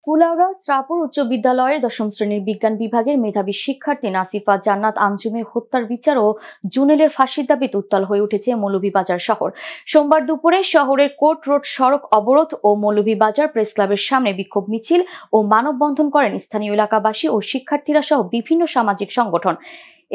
কুলাউড়া শ্রাপুর উচ্চ বিদ্যালয়ের দশম শ্রেণীর বিজ্ঞান বিভাগের মেধাবী শিক্ষার্থী নাসিফা জান্নাত আঞ্জুমে হত্যার বিচার ও জুনেলের ফাঁসির দাবিতে উত্তাল হয়ে উঠেছে মৌলভীবাজার শহর। সোমবার দুপুরে শহরের কোর্ট রোড সড়ক অবরোধ ও মৌলভীবাজার প্রেস ক্লাবের সামনে বিক্ষোভ মিছিল ও মানববন্ধন করেন স্থানীয় এলাকাবাসী ও শিক্ষার্থীরা সহ বিভিন্ন সামাজিক সংগঠন।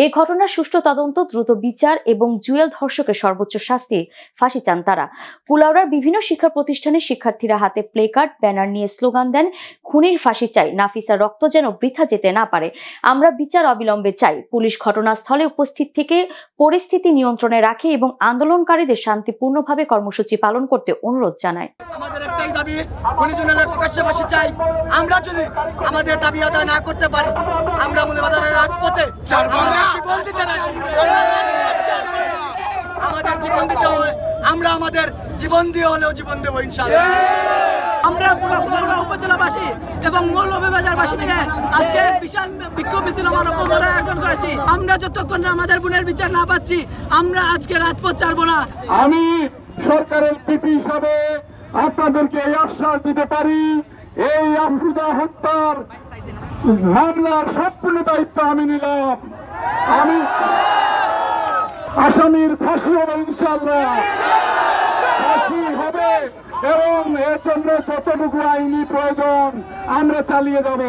এই ঘটনার সুষ্ঠু তদন্ত, দ্রুত বিচার এবং জুয়েল ধর্ষকের সর্বোচ্চ শাস্তি ফাঁসি চান তারা। কুলাউড়ার বিভিন্ন শিক্ষা প্রতিষ্ঠানের শিক্ষার্থীরা হাতে প্লেকার্ড, ব্যানার নিয়ে স্লোগান দেন, খুনির ফাঁসি চাই, নাফিসার রক্ত যেন বৃথা যেতে না পারে, আমরা বিচার অবিলম্বে চাই। পুলিশ ঘটনাস্থলে উপস্থিত থেকে পরিস্থিতি নিয়ন্ত্রণে রাখে এবং আন্দোলনকারীদের শান্তিপূর্ণভাবে কর্মসূচি পালন করতে অনুরোধ জানায়। আমাদের একটাই দাবি, খুনি জুনেলের প্রকাশ্যে ফাঁসি চাই। আমরা যদি আমাদের দাবি আদায় না করতে পারি, আমরা মৌলভীবাজারের রাজপথে আমাদের জীবন দিতে হবে। আমরা আমাদের জীবন দিয়ে হলেও জীবন দেবো ইনশাআল্লাহ। আমরা পুরো কুলাউড়া উপজেলাবাসী এবং মৌলভীবাজারবাসী মিলে আজকে বিশাল বিক্ষোভ মিছিল মানববন্ধনের আয়োজন করেছি। আমরা যতক্ষণ না আমাদের বোনের বিচার না পাচ্ছি, আমরা আজকে রাজপথ ছাড়বো না। আমি সরকারের পিপি হিসাবে আপনাদেরকে এই আশ্বাস দিতে পারি, এই আফরুজা হত্যার মামলার সম্পূর্ণ দায়িত্ব আমি নিলাম। আমি আসামির ফাঁসি হবে ইনশাআল্লাহ, ফাঁসি হবে এবং এর জন্য যতটুকু আইনি প্রয়োজন আমরা চালিয়ে যাব।